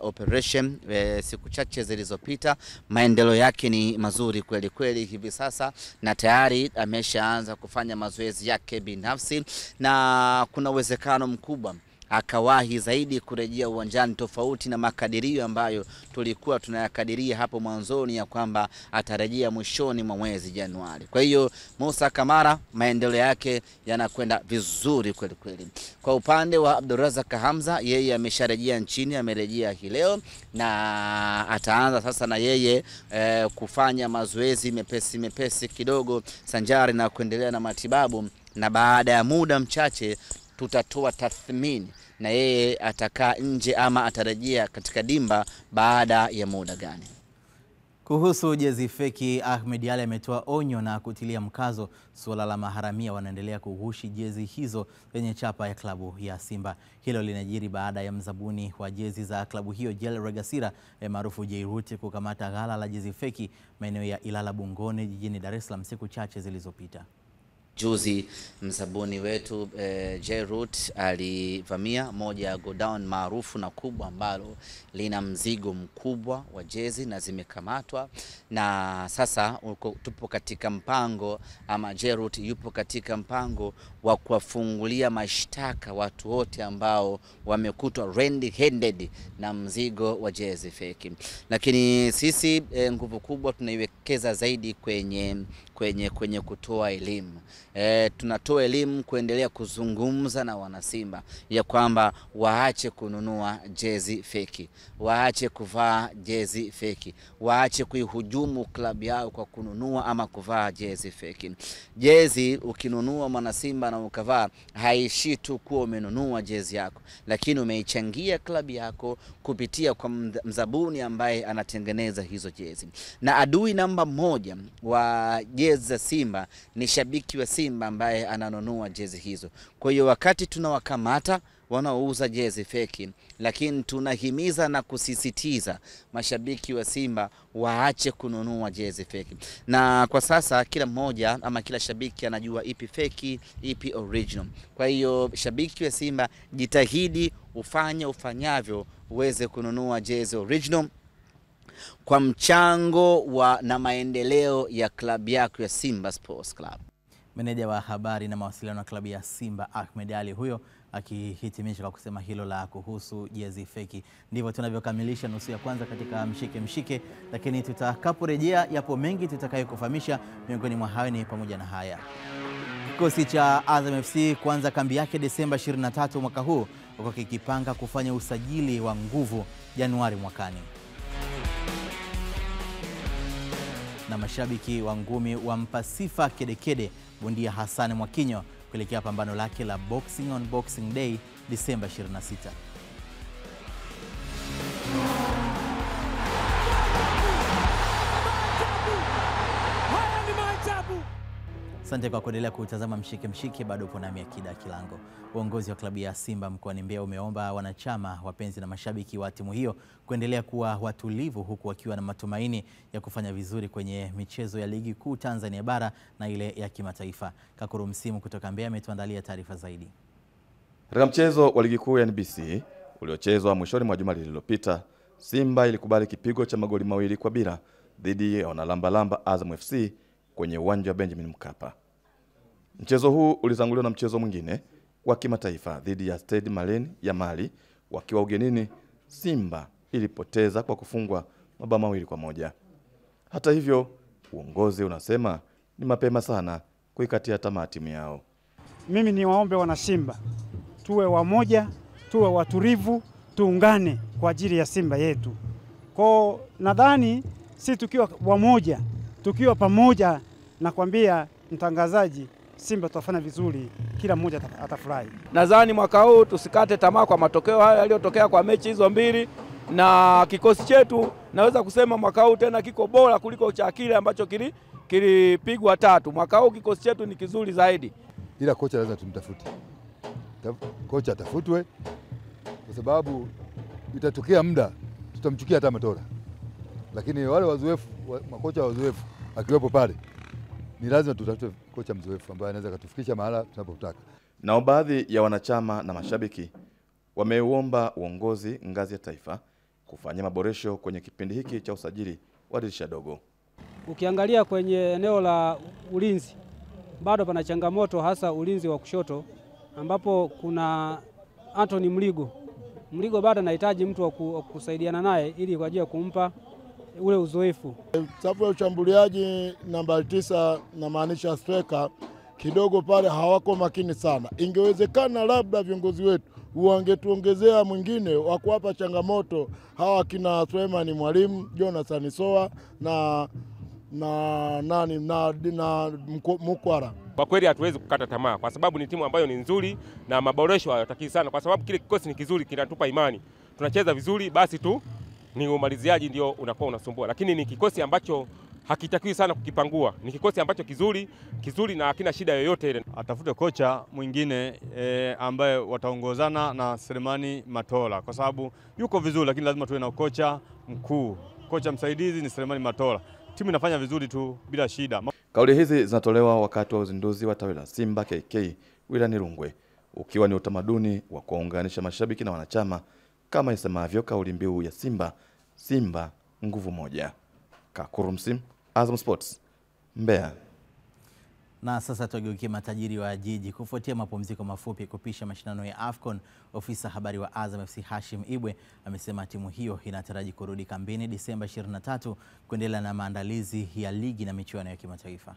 operation siku chache zilizopita, maendeleo yake ni mazuri kweli kweli hivi sasa, na tayari ameshaanza kufanya mazoezi yake binafsi, na kuna uwezekano mkubwa akawahi zaidi kurejea uwanjani, tofauti na makadirio ambayo tulikuwa tunayakadiria hapo mwanzoni ya kwamba atarejea mwishoni mwa mwezi Januari. Kwa hiyo Musa Kamara maendeleo yake yanakwenda vizuri kweli kweli. Kwa upande wa Abdulrazak Hamza, yeye amesharejea nchini, amerejea hii leo na ataanza sasa na yeye kufanya mazoezi mepesi kidogo sanjari na kuendelea na matibabu, na baada ya muda mchache tutatoa tathmini na yeye atakaa nje ama atarejea katika dimba baada ya muda gani. Kuhusu jezi feki, Ahmed Ally ametoa onyo na kutilia mkazo suala la maharamia wanaendelea kughushi jezi hizo zenye chapa ya klabu ya Simba. Hilo linajiri baada ya mzabuni wa jezi za klabu hiyo Jel Regasira maarufu Jairut kukamata ghala la jezi feki maeneo ya Ilala Bungoni jijini Dar es Salaam siku chache zilizopita. Juzi mzabuni wetu Jairut alivamia moja ya godown maarufu na kubwa ambalo lina mzigo mkubwa wa jezi na zimekamatwa, na sasa tupo katika mpango ama Jairut yupo katika mpango wa kuwafungulia mashtaka watu wote ambao wamekutwa red-handed na mzigo wa jezi feki. Lakini sisi nguvu kubwa tunaiwekeza zaidi kwenye kutoa elimu. Tunatoa elimu kuendelea kuzungumza na wanasimba ya kwamba waache kununua jezi feki, waache kuvaa jezi feki, waache kuihujumu klabu yao kwa kununua ama kuvaa jezi feki. Jezi ukinunua mwanasimba na ukavaa haishi tu kuwa umenunua jezi yako, lakini umeichangia klabu yako kupitia kwa mzabuni ambaye anatengeneza hizo jezi. Na adui namba 1 wa jezi za Simba ni shabiki wa Simba ambaye ananunua jezi hizo. Kwa hiyo wakati tunawakamata wanaouza jezi feki, lakini tunahimiza na kusisitiza mashabiki wa Simba waache kununua jezi feki. Na kwa sasa kila mmoja ama kila shabiki anajua ipi feki, ipi original. Kwa hiyo shabiki wa Simba jitahidi ufanyavyo uweze kununua jezi original kwa mchango na maendeleo ya klabu yako ya Simba Sports Club. Meneja wa habari na mawasiliano wa klabu ya Simba Ahmed Ally huyo akihitimisha kwa kusema hilo la kuhusu jezi feki. Ndivyo tunavyokamilisha nusu ya kwanza katika mshike, lakini tutakaporejea yapo mengi tutakayokufahamisha. Miongoni mwa hayo ni pamoja na haya: kikosi cha Azam FC kuanza kambi yake Desemba 23 mwaka huu, huko kikipanga kufanya usajili wa nguvu Januari mwakani. Na mashabiki wa ngumi wampa sifa kedekede bondia Hassan Mwakinyo kuelekea pambano lake la Boxing on Boxing Day Desemba 26. Asante kwa kuendelea kutazama mshike, bado upo nami Akida Kilango. Uongozi wa klabu ya Simba mkoani Mbeya umeomba wanachama, wapenzi na mashabiki wa timu hiyo kuendelea kuwa watulivu, huku wakiwa na matumaini ya kufanya vizuri kwenye michezo ya ligi kuu Tanzania bara na ile ya kimataifa. Kakuru Msimu kutoka Mbeya ametuandalia taarifa zaidi. Katika mchezo wa ligi kuu ya NBC uliochezwa mwishoni mwa juma lililopita, Simba ilikubali kipigo cha magoli 2-0 dhidi ya wanalambalamba Azam FC kwenye uwanja wa Benjamin Mkapa. Mchezo huu ulitanguliwa na mchezo mwingine wa kimataifa dhidi ya Stade Malien ya Mali wakiwa ugenini. Simba ilipoteza kwa kufungwa mabao 2-1. Hata hivyo, uongozi unasema ni mapema sana kuikatia tamaa timu yao. Mimi ni waombe wana Simba tuwe wamoja, tuwe watulivu, tuungane kwa ajili ya Simba yetu. Kwa nadhani si tukiwa wamoja, tukiwa pamoja, na kwambia mtangazaji, Simba tutafanya vizuri, kila mmoja atafurahi. Nadhani mwaka huu tusikate tamaa kwa matokeo haya yaliyotokea kwa mechi hizo mbili, na kikosi chetu naweza kusema mwaka huu tena kiko bora kuliko cha kile ambacho kilipigwa 3. Mwaka huu kikosi chetu ni kizuri zaidi. Ila kocha lazima tumtafute. Kocha atafutwe kwa sababu itatokea muda tutamchukia hata Matola. Lakini wale wazoefu, makocha wazoefu akiwepo pale, ni lazima tutafute kocha mzoefu ambaye anaweza kutufikisha mahala tunapotaka. Na baadhi ya wanachama na mashabiki wameuomba uongozi ngazi ya taifa kufanya maboresho kwenye kipindi hiki cha usajili wa dirisha dogo. Ukiangalia kwenye eneo la ulinzi bado pana changamoto, hasa ulinzi wa kushoto, ambapo kuna Anthony Mligo. Mligo bado anahitaji mtu wa kusaidiana naye ili kwa ajili ya kumpa ule uzoefu. Safu ya ushambuliaji nambari 9 na maanisha striker kidogo pale hawako makini sana. Ingewezekana labda viongozi wetu wangetuongezea mwingine wa kuwapa changamoto hawa kina Suleiman Mwalimu, Jonathan Soa na Mukwara. Kwa kweli hatuwezi kukata tamaa kwa sababu ni timu ambayo ni nzuri na maboresho hayataki sana, kwa sababu kile kikosi ni kizuri, kinatupa imani. Tunacheza vizuri, basi tu ni umaliziaji ndio unakuwa unasumbua, lakini ni kikosi ambacho hakitakiwi sana kukipangua. Ni kikosi ambacho kizuri na hakina shida yoyote ile. Atafute kocha mwingine ambaye wataongozana na Selemani Matola kwa sababu yuko vizuri, lakini lazima tuwe na kocha mkuu. Kocha msaidizi ni Selemani Matola. Timu inafanya vizuri tu bila shida. Kauli hizi zinatolewa wakati wa uzinduzi wa tawi la Simba KK wilayani Rungwe, ukiwa ni utamaduni wa kuunganisha mashabiki na wanachama kama isemavyo kauli mbiu ya Simba nguvu moja. Kakurumsim, Azam Sports, Mbeya. Na sasa tugeukie matajiri wa jiji. Kufuatia mapumziko mafupi kupisha mashindano ya AFCON, ofisa habari wa Azam FC Hashim Ibwe amesema timu hiyo inataraji kurudi kambini Disemba 23 kuendelea na maandalizi ya ligi na michuano ya kimataifa.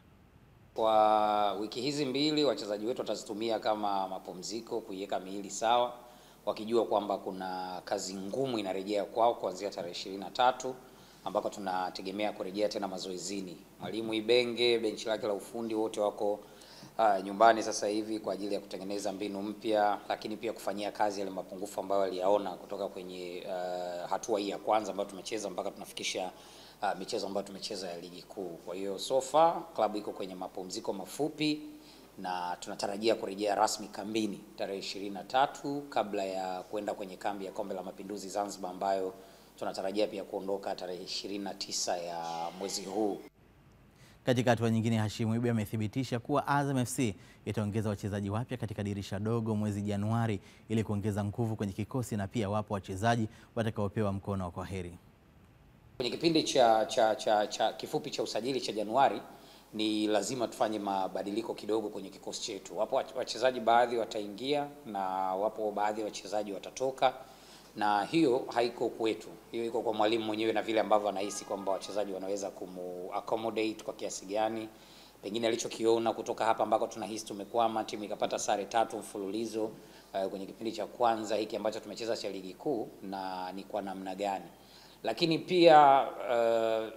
Kwa wiki hizi mbili wachezaji wetu watazitumia kama mapumziko kuiweka miili sawa, wakijua kwamba kuna kazi ngumu inarejea kwao kuanzia tarehe 23 ambako tunategemea kurejea tena mazoezini. Mwalimu Ibenge, benchi lake la ufundi wote wako nyumbani sasa hivi kwa ajili ya kutengeneza mbinu mpya, lakini pia kufanyia kazi yale mapungufu ambayo aliyaona kutoka kwenye hatua hii ya kwanza ambayo tumecheza mpaka tunafikisha michezo ambayo tumecheza ya ligi kuu. Kwa hiyo so far klabu iko kwenye mapumziko mafupi na tunatarajia kurejea rasmi kambini tarehe 23 kabla ya kwenda kwenye kambi ya Kombe la Mapinduzi Zanzibar ambayo tunatarajia pia kuondoka tarehe 29 ya mwezi huu. Katika hatua nyingine, Hashim Ibwe amethibitisha kuwa Azam FC itaongeza wachezaji wapya katika dirisha dogo mwezi Januari ili kuongeza nguvu kwenye kikosi, na pia wapo wachezaji watakaopewa mkono wa kwaheri. Kwenye kipindi kifupi cha usajili cha Januari ni lazima tufanye mabadiliko kidogo kwenye kikosi chetu. Wapo wachezaji baadhi wataingia na wapo baadhi ya wachezaji watatoka, na hiyo haiko kwetu. Hiyo iko kwa mwalimu mwenyewe na vile ambavyo anahisi kwamba wachezaji wanaweza accommodate kwa kiasi gani. Pengine alichokiona kutoka hapa ambako tunahisi tumekwama, timu ikapata sare 3 mfululizo kwenye kipindi cha kwanza hiki ambacho tumecheza cha ligi kuu, na ni kwa namna gani. Lakini pia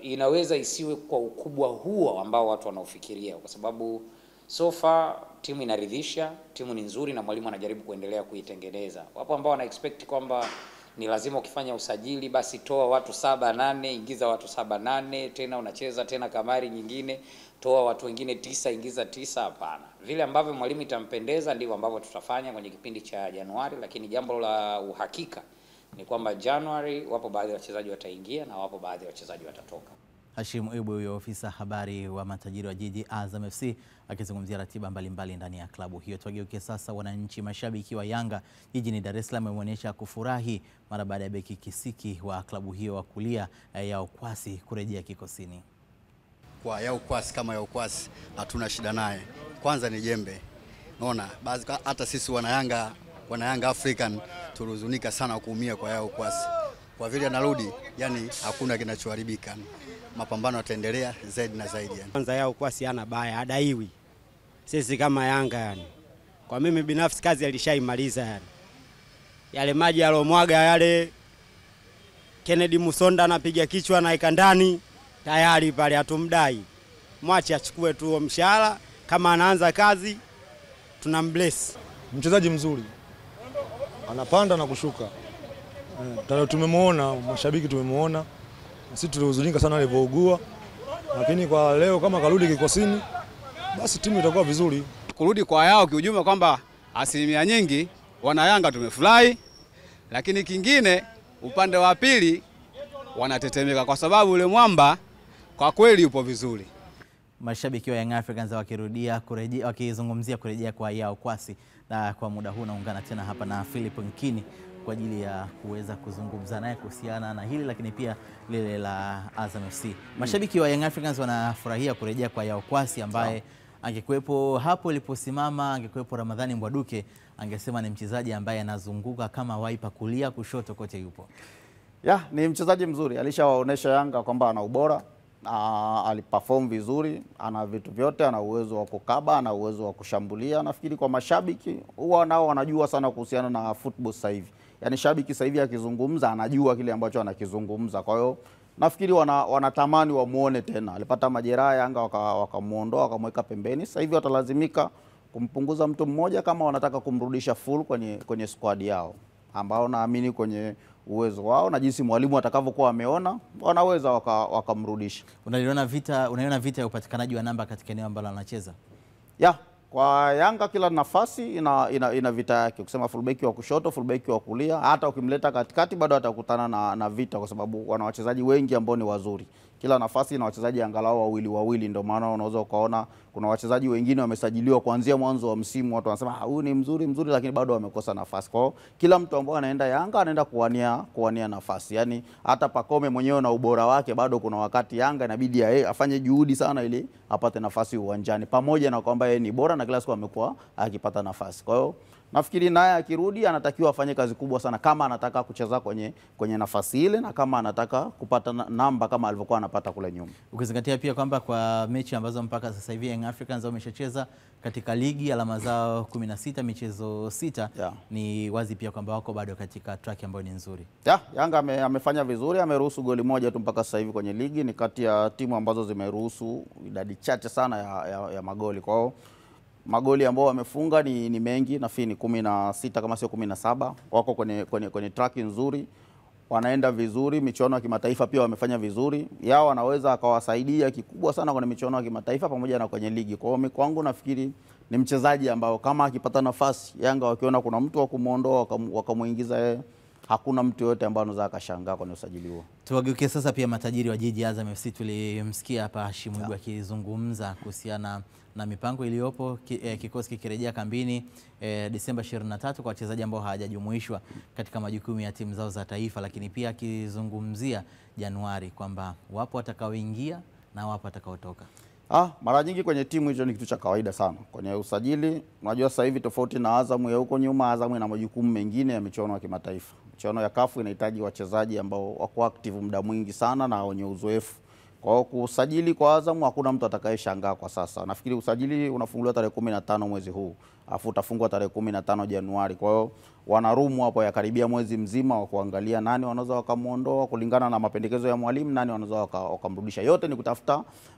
inaweza isiwe kwa ukubwa huo ambao watu wanaofikiria, kwa sababu so far timu inaridhisha, timu ni nzuri na mwalimu anajaribu kuendelea kuitengeneza. Wapo ambao wana expect kwamba ni lazima ukifanya usajili basi toa watu 7-8, ingiza watu 7-8, tena unacheza tena kamari nyingine, toa watu wengine 9, ingiza 9. Hapana. Vile ambavyo mwalimu itampendeza ndivyo ambavyo tutafanya kwenye kipindi cha Januari, lakini jambo la uhakika ni kwamba Januari wapo baadhi ya wachezaji wataingia na wapo baadhi ya wachezaji watatoka. Hashim Ibwe, huyo ofisa habari wa matajiri wa jiji Azam FC, akizungumzia ratiba mbalimbali ndani ya klabu hiyo. Tugeukie sasa wananchi. Mashabiki wa Yanga jijini Dar es Salaam wameonyesha kufurahi mara baada ya beki kisiki wa klabu hiyo wa kulia Yao Kwasi kurejea kikosini. Kwa Yao Kwasi, kama Yao Kwasi hatuna shida naye. Kwanza ni jembe. Unaona, basi hata sisi wana Yanga African tulihuzunika sana kuumia kwa Yao Kwasi. Kwa vile anarudi, yani hakuna kinachoharibika. Mapambano yataendelea zaidi na zaidi yani. Kwanza Yao Kwasi hana baya, hadaiwi. Sisi kama Yanga yani. Kwa mimi binafsi kazi alishaimaliza yani. Yale maji alomwaga yale, Kennedy Musonda anapiga kichwa na ikandani, tayari pale hatumdai. Mwache achukue tu mshahara, kama anaanza kazi tunambless. Mchezaji mzuri. Anapanda na kushuka. Tumemuona, mashabiki tumemuona. Sisi tulihuzunika sana alivyougua. Lakini kwa leo kama karudi kikosini, basi timu itakuwa vizuri. Kurudi kwa Yao kiujumla kwamba asilimia nyingi wana Yanga tumefurahi, lakini kingine upande wa pili wanatetemeka kwa sababu ule mwamba kwa kweli yupo vizuri. Mashabiki wa Young Africans wakizungumzia kurejea kwa Yao Kwasi, na kwa muda huu naungana tena hapa na Philip Nkini kwa ajili ya kuweza kuzungumza naye kuhusiana na hili, lakini pia lile la Azam FC. Mashabiki wa Young Africans wanafurahia kurejea kwa Yao Kwasi ambaye angekuepo hapo iliposimama, angekuepo Ramadhani Mbwaduke, angesema ni mchezaji ambaye anazunguka kama waipa, kulia kushoto kote yupo. Ya, ni mchezaji mzuri, alishawaonesha Yanga kwamba ana ubora, aliperform vizuri, ana vitu vyote, ana uwezo wa kukaba, ana uwezo wa kushambulia. Nafikiri kwa mashabiki huwa nao wanajua sana kuhusiana na football sasa hivi. Yaani shabiki sasa hivi akizungumza anajua kile ambacho anakizungumza. Kwa hiyo nafikiri wanatamani wamuone tena. Alipata majeraha Yanga wakamuondoa, wakamweka pembeni. Sasa hivi watalazimika kumpunguza mtu mmoja kama wanataka kumrudisha full kwenye squad yao, ambao naamini kwenye uwezo wao na jinsi mwalimu atakavyokuwa ameona wanaweza wakamrudisha. Unaiona vita ya upatikanaji wa namba katika eneo ambalo anacheza? Ya, kwa Yanga kila nafasi ina vita yake. Ukisema fullback wa kushoto, fullback wa kulia, hata ukimleta katikati bado atakutana na vita, kwa sababu wana wachezaji wengi ambao ni wazuri. Kila nafasi ina wachezaji angalau wawili, ndio maana unaweza ukaona kuna wachezaji wengine wamesajiliwa kuanzia mwanzo wa msimu, watu wanasema huyu ni mzuri lakini bado wamekosa nafasi. Kwa hiyo kila mtu ambaye anaenda Yanga anaenda kuwania nafasi. Yaani hata Pacome mwenyewe na ubora wake bado kuna wakati Yanga inabidi afanye juhudi sana ili apate nafasi uwanjani, pamoja na kwamba yeye ni bora na kila siku amekuwa akipata nafasi. Kwa hiyo nafikiri naye akirudi anatakiwa afanye kazi kubwa sana kama anataka kucheza kwenye nafasi ile na kama anataka kupata namba kama alivyokuwa anapata kule nyuma. Ukizingatia pia kwamba kwa mechi ambazo mpaka sasa hivi Young Africans wameshacheza katika ligi alama zao 16, michezo 6, ni wazi pia kwamba wako bado katika track ambayo ni nzuri. Yanga amefanya vizuri, ameruhusu goli moja tu mpaka sasa hivi kwenye ligi, ni kati ya timu ambazo zimeruhusu idadi chache sana ya magoli. Kwa hiyo magoli ambao wamefunga ni mengi, nafikiri ni 16 kama sio 17. Wako kwenye track nzuri, wanaenda vizuri. Michuano ya kimataifa pia wamefanya vizuri. Yao wanaweza akawasaidia kikubwa sana kwenye michuano ya kimataifa pamoja na kwenye ligi. Kwa hiyo kwangu nafikiri ni mchezaji ambao kama akipata nafasi, Yanga wakiona kuna mtu wa kumuondoa wakamuingiza yeye, hakuna mtu yote ambaye anaweza akashangaa kwenye usajili huo. Tuwageukie sasa pia matajiri wa jiji Azam FC. Tulimsikia hapa Hashim Ibwe akizungumza kuhusiana na mipango iliyopo, kikosi kikirejea kambini Disemba 23 kwa wachezaji ambao hawajajumuishwa katika majukumu ya timu zao za taifa, lakini pia akizungumzia Januari kwamba wapo watakaoingia na wapo watakaotoka. Mara nyingi kwenye timu hicho ni kitu cha kawaida sana. Kwenye usajili, unajua sasa hivi tofauti na Azam ya huko nyuma, Azam ina majukumu mengine ya michuano ya kimataifa. Michuano ya CAF inahitaji wachezaji ambao wako active muda mwingi sana na wenye uzoefu. Kwa hiyo kusajili kwa Azam hakuna mtu atakayeshangaa kwa sasa. Nafikiri usajili unafunguliwa tarehe 15 mwezi huu, afu utafungwa tarehe 15 Januari. Kwa hiyo wana room hapo ya karibia mwezi mzima wa kuangalia nani wanaweza wakamuondoa kulingana na mapendekezo ya mwalimu, nani wanaweza wakamrudisha. Yote ni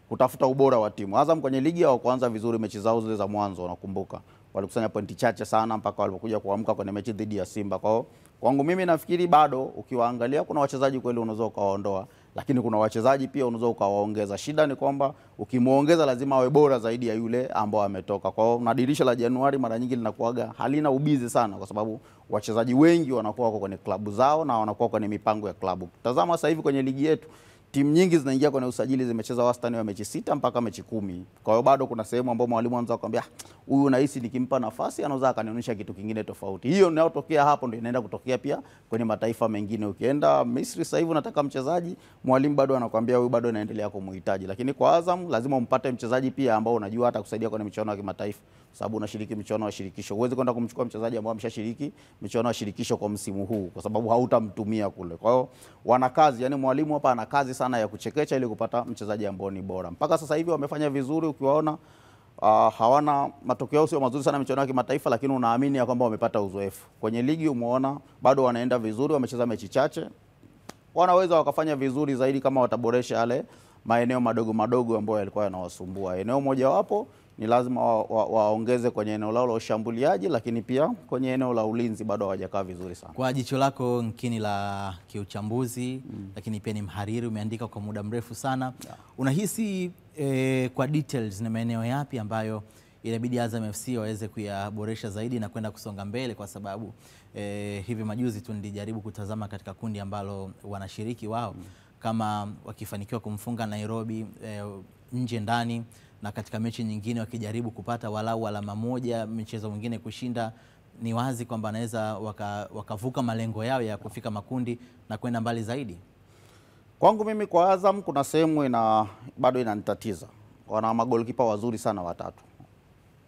kutafuta ubora wa timu. Azam kwenye ligi hao kuanza vizuri mechi zao zile za mwanzo, nakumbuka walikusanya pointi chache sana mpaka walipokuja kuamka kwenye mechi dhidi ya Simba. Kwa hiyo kwangu mimi nafikiri bado ukiwaangalia kuna wachezaji kweli unaweza ukawaondoa, lakini kuna wachezaji pia unaweza ukawaongeza. Shida ni kwamba ukimuongeza lazima awe bora zaidi ya yule ambao ametoka. Kwa hiyo na dirisha la Januari mara nyingi linakuaga halina ubizi sana, kwa sababu wachezaji wengi wanakuwa wako kwenye klabu zao na wanakuwa kwenye mipango ya klabu. Tazama sasa hivi kwenye ligi yetu timu nyingi zinaingia kwenye usajili zimecheza wastani wa mechi 6 mpaka mechi 10. Kwa hiyo bado kuna sehemu ambapo mwalimu anaweza kumwambia huyu nahisi nikimpa nafasi anaweza akanionyesha kitu kingine tofauti. Hiyo inayotokea hapo ndio inaenda kutokea pia kwenye mataifa mengine. Ukienda Misri sasa hivi unataka mchezaji, mwalimu bado anakuambia huyu bado anaendelea kumhitaji. Lakini kwa Azam lazima umpate mchezaji pia ambao unajua hata kusaidia kwenye michuano ya kimataifa, sababu unashiriki michuano ya shirikisho. Huwezi kwenda kumchukua mchezaji ambao ameshashiriki michuano ya shirikisho kwa msimu huu, kwa sababu hautamtumia kule. Kwa hiyo wana kazi, yani mwalimu hapa ana kazi sana ya kuchekecha ili kupata mchezaji ambao ni bora. Mpaka sasa hivi wamefanya vizuri, ukiwaona hawana matokeo sio mazuri sana michuano ya kimataifa, lakini unaamini ya kwamba wamepata uzoefu. Kwenye ligi umeona bado wanaenda vizuri, wamecheza mechi chache. Wanaweza wakafanya vizuri zaidi kama wataboresha yale maeneo madogo madogo ambayo yalikuwa yanawasumbua. Eneo moja wapo ni lazima waongeze kwenye eneo lao la ushambuliaji, lakini pia kwenye eneo la ulinzi bado hawajakaa vizuri sana. Kwa jicho lako Nkini la kiuchambuzi, lakini pia ni mhariri, umeandika kwa muda mrefu sana. Unahisi kwa details na maeneo yapi ambayo inabidi Azam FC waweze kuyaboresha zaidi na kwenda kusonga mbele, kwa sababu hivi majuzi tu nilijaribu kutazama katika kundi ambalo wanashiriki wao, kama wakifanikiwa kumfunga Nairobi nje ndani, na katika mechi nyingine wakijaribu kupata walau alama moja, michezo mwingine kushinda, ni wazi kwamba wanaweza wakavuka malengo yao ya kufika makundi na kwenda mbali zaidi. Kwangu mimi kwa Azam kuna sehemu bado inanitatiza. Wana magolikipa wazuri sana watatu.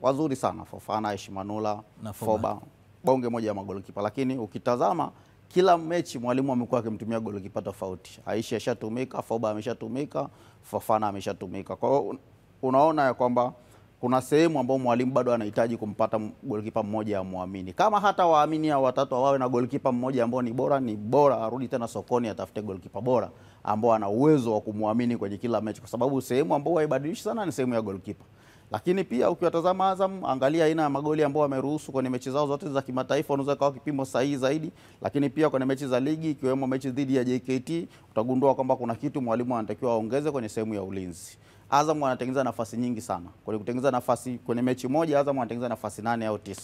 Wazuri sana, Fofana, Eshimanula, Foba. bonge moja ya magolikipa, lakini ukitazama kila mechi mwalimu amekuwa akimtumia golikipa tofauti. Aisha ameshatumika, Foba ameshatumika, Fofana ameshatumika. Kwa hiyo unaona ya kwamba kuna sehemu ambayo mwalimu bado anahitaji kumpata golikipa mmoja amwamini. Kama hata waamini hao watatu wawe na golikipa mmoja ambao ni bora arudi tena sokoni atafute golikipa bora ambao ana uwezo wa kumwamini kwenye kila mechi, kwa sababu sehemu ambayo haibadilishi sana ni sehemu ya golikipa. Lakini pia ukiwatazama Azam, angalia aina ya magoli ambao wameruhusu kwenye mechi zao zote za kimataifa, unaweza kawa kipimo sahihi zaidi. Lakini pia kwenye mechi za ligi ikiwemo mechi dhidi ya JKT, utagundua kwamba kuna kitu mwalimu anatakiwa aongeze kwenye sehemu ya ulinzi. Azam anatengeneza nafasi nyingi sana. Kwa kutengeneza nafasi kwenye mechi moja Azam anatengeneza nafasi 8 au 9.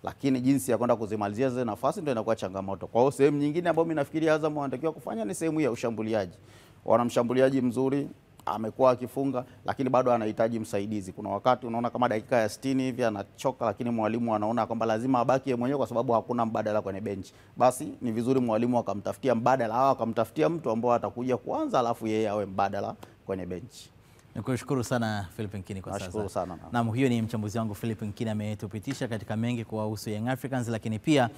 Lakini jinsi ya kwenda kuzimalizia zile nafasi ndio inakuwa changamoto. Kwa hiyo sehemu nyingine ambayo mimi nafikiri Azam anatakiwa kufanya ni sehemu ya ushambuliaji. Wana mshambuliaji mzuri, amekuwa akifunga, lakini bado anahitaji msaidizi. Kuna wakati unaona kama dakika ya 60 hivi anachoka, lakini mwalimu anaona kwamba lazima abaki yeye mwenyewe kwa sababu hakuna mbadala kwenye benchi. Basi ni vizuri mwalimu akamtafutia mbadala au akamtafutia mtu ambaye atakuja kuanza alafu yeye awe mbadala kwenye benchi. Nikushukuru sana Philip Nkini kwa sasa. Nashukuru sana. Naam, huyo ni mchambuzi wangu Philip Nkini, ametupitisha katika mengi kuhusu Young Africans, lakini pia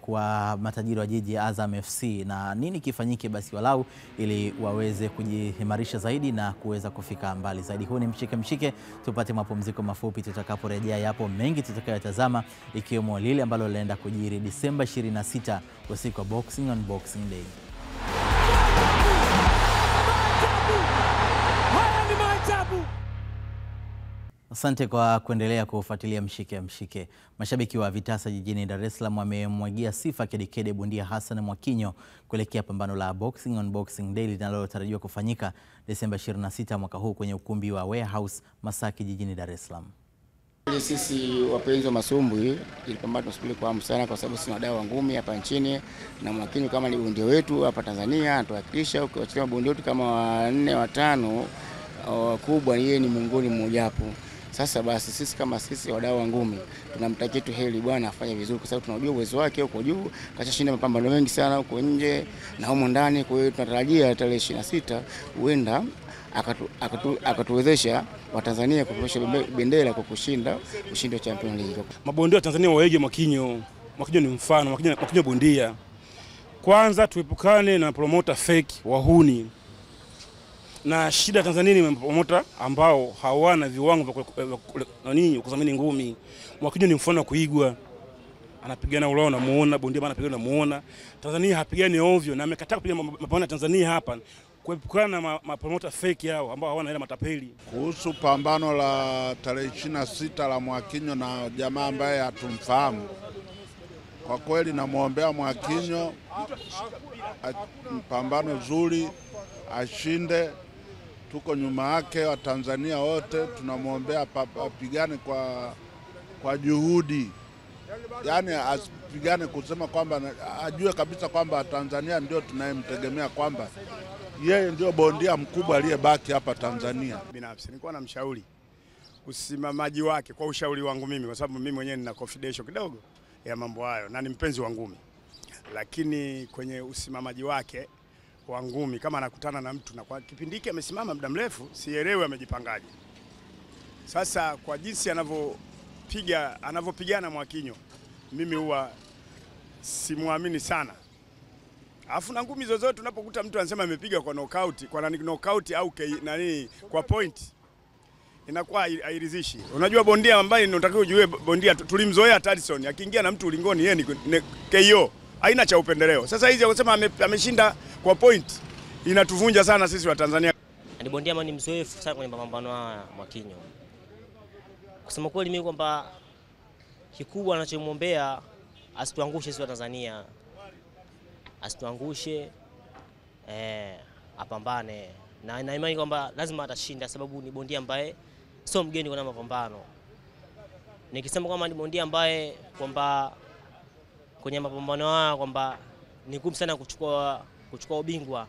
kwa matajiri wa jiji Azam FC na nini kifanyike basi walau ili waweze kujiimarisha zaidi na kuweza kufika mbali zaidi. Huu ni mshike, tupate mapumziko mafupi, tutakaporejea yapo mengi tutakayotazama, ikiwemo lile ambalo linaenda kujiri Disemba 26 usiku wa Boxing on Boxing Day. Asante kwa kuendelea kufuatilia mshike. Mashabiki wa Vitasa jijini Dar es Salaam wamemwagia sifa kedekede bondia Hassan Mwakinyo kuelekea pambano la Boxing on Boxing Day linalotarajiwa kufanyika Desemba 26 mwaka huu kwenye ukumbi wa Warehouse Masaki jijini Dar es Salaam. Sisi wapenzi wa masumbwi ili pambano tunasubiri kwa hamu sana, kwa sababu sisi wadau wa ngumi hapa nchini, na Mwakinyo kama ni bondia wetu hapa Tanzania anatuwakilisha. Ukiachilia bondia wetu kama 4 5 wakubwa, yeye ni miongoni mmoja hapo. Sasa basi sisi kama sisi wadau wa ngumi tunamtakia tu heri bwana afanye vizuri, kwa sababu tunajua uwezo wake huko juu, kashashinda mapambano mengi sana huko nje na huko ndani. Kwa hiyo tunatarajia tarehe 26 huenda akatuwezesha Watanzania kupeperusha bendera kwa kushinda ushindi wa Champions League. Mabondia wa Tanzania waige Mwakinyo. Mwakinyo ni mfano, Mwakinyo bondia. Kwanza tuepukane na promoter fake wahuni. Na shida Tanzania ni promoter ambao hawana viwango vya kudhamini ngumi. Mwakinyo ni mfano wa kuigwa. Anapigana ulao na muona, bondia bana anapigana muona. Tanzania hapigani ovyo na amekataa kupiga mapambano ya Tanzania hapa kuepukana na mapromoter fake hao ambao hawana ile matapeli. Kuhusu pambano la tarehe 26 la Mwakinyo na jamaa ambaye hatumfahamu, kwa kweli namuombea Mwakinyo pambano zuri, ashinde. Tuko nyuma yake, wa Tanzania wote tunamuombea apigane kwa juhudi. Yaani asipigane kusema kwamba ajue kabisa kwamba Tanzania ndio tunayemtegemea, kwamba yeye ndio bondia mkubwa aliyebaki hapa Tanzania. Binafsi nilikuwa na mshauri usimamaji wake, kwa ushauri wangu mimi, kwa sababu mimi mwenyewe nina confidential kidogo ya mambo hayo na ni mpenzi wa ngumi, lakini kwenye usimamaji wake wa ngumi, kama anakutana na mtu na kwa kipindi hiki amesimama muda mrefu, sielewi amejipangaje. Sasa kwa jinsi anavyopigana Mwakinyo, mimi huwa simuamini sana. Alafu na ngumi zozote unapokuta mtu anasema amepiga kwa knockout au kwa point, inakuwa hairidhishi. Unajua bondia ambaye unatakiwa ujue bondia, tulimzoea Tyson akiingia na mtu ulingoni yeye ni KO, haina cha upendeleo. Sasa hizi akisema ameshinda kwa point inatuvunja sana sisi wa Tanzania. Ni bondia ambaye ni mzoefu sana kwenye mapambano haya Mwakinyo. Kusema kweli mimi kwamba kikubwa anachomwombea asituangushe sisi wa Tanzania. Asituangushe, apambane. Na imani kwamba lazima atashinda, sababu ni bondia ambaye sio mgeni kwa mapambano. Nikisema kwamba ni bondia ambaye kwamba kwenye mapambano haya kwamba ni ngumu sana kuchukua ubingwa,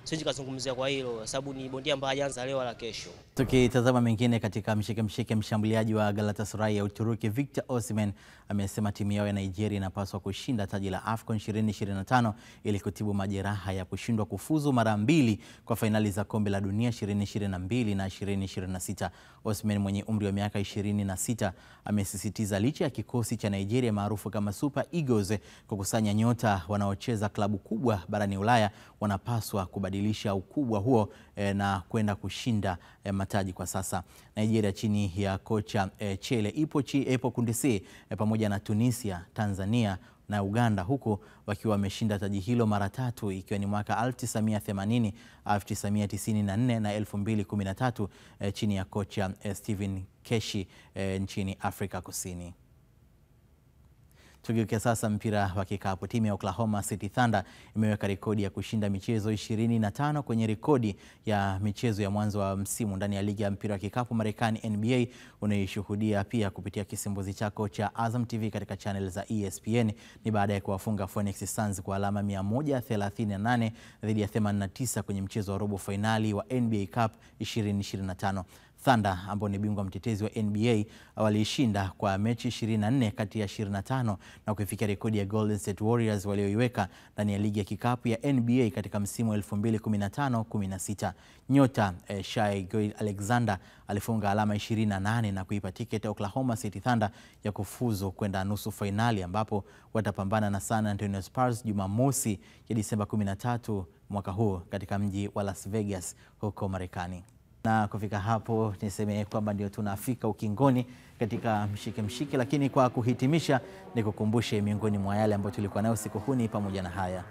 siwezi kuzungumzia kwa hilo, sababu ni bondia ambaye hajaanza leo wala kesho. Tukitazama mengine katika mshike, mshambuliaji wa Galatasaray ya Uturuki Victor Osimhen amesema timu yao ya Nigeria inapaswa kushinda taji la AFCON 2025 ili kutibu majeraha ya kushindwa kufuzu mara mbili kwa fainali za kombe la dunia 2022 na 2026. Osimhen mwenye umri wa miaka 26 amesisitiza licha ya kikosi cha Nigeria maarufu kama Super Eagles kukusanya nyota wanaocheza klabu kubwa barani Ulaya, wanapaswa kubadilisha ukubwa huo na kwenda kushinda mataji kwa sasa. Nigeria chini ya kocha Chele ipo kundi C pamoja na Tunisia, Tanzania na Uganda, huku wakiwa wameshinda taji hilo mara tatu, ikiwa ni mwaka 1980, 1994 na 2013 chini ya kocha Stephen Keshi nchini Afrika Kusini. Tugeuke sasa mpira wa kikapu. Timu ya Oklahoma City Thunder imeweka rekodi ya kushinda michezo 25 kwenye rekodi ya michezo ya mwanzo wa msimu ndani ya ligi ya mpira wa kikapu Marekani NBA, unayoshuhudia pia kupitia kisimbuzi chako cha Azam TV katika channel za ESPN. Ni baada ya kuwafunga Phoenix Suns kwa alama 138 dhidi ya 89 kwenye mchezo wa robo finali wa NBA Cup 2025. Thunder ambao ni bingwa mtetezi wa NBA walishinda kwa mechi 24 kati ya 25 na kufikia rekodi ya Golden State Warriors walioiweka ndani ya ligi ya kikapu ya NBA katika msimu wa 2015-16. Nyota Shai Gilgeous-Alexander alifunga alama 28 na kuipa tiketi Oklahoma City Thunder ya kufuzu kwenda nusu finali, ambapo watapambana na San Antonio Spurs Jumamosi ya Disemba 13 mwaka huu katika mji wa Las Vegas huko Marekani. Na kufika hapo niseme kwamba ndio tunafika ukingoni katika mshike, lakini kwa kuhitimisha nikukumbushe miongoni mwa yale ambayo tulikuwa nayo siku huu ni pamoja na haya.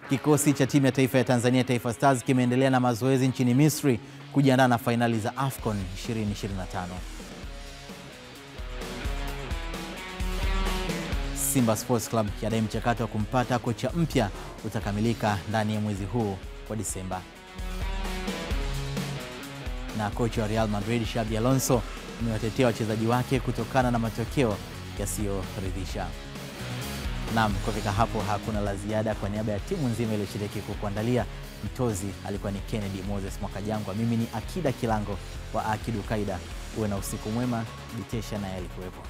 Kikosi cha timu ya taifa ya Tanzania Taifa Stars kimeendelea na mazoezi nchini Misri kujiandaa na fainali za AFCON 2025. Simba Sports Club yadai mchakato wa kumpata kocha mpya utakamilika ndani ya mwezi huu wa Disemba. Na kocha wa Real Madrid Xabi Alonso amewatetea wachezaji wake kutokana na matokeo yasiyoridhisha. Naam, kufika hapo hakuna la ziada. Kwa niaba ya timu nzima iliyoshiriki kukuandalia, mtozi alikuwa ni Kennedy Moses Mwakajangwa, mimi ni Akida Kilango wa Akidu Kaida. Uwe na usiku mwema. Bitesha na alikuwepo.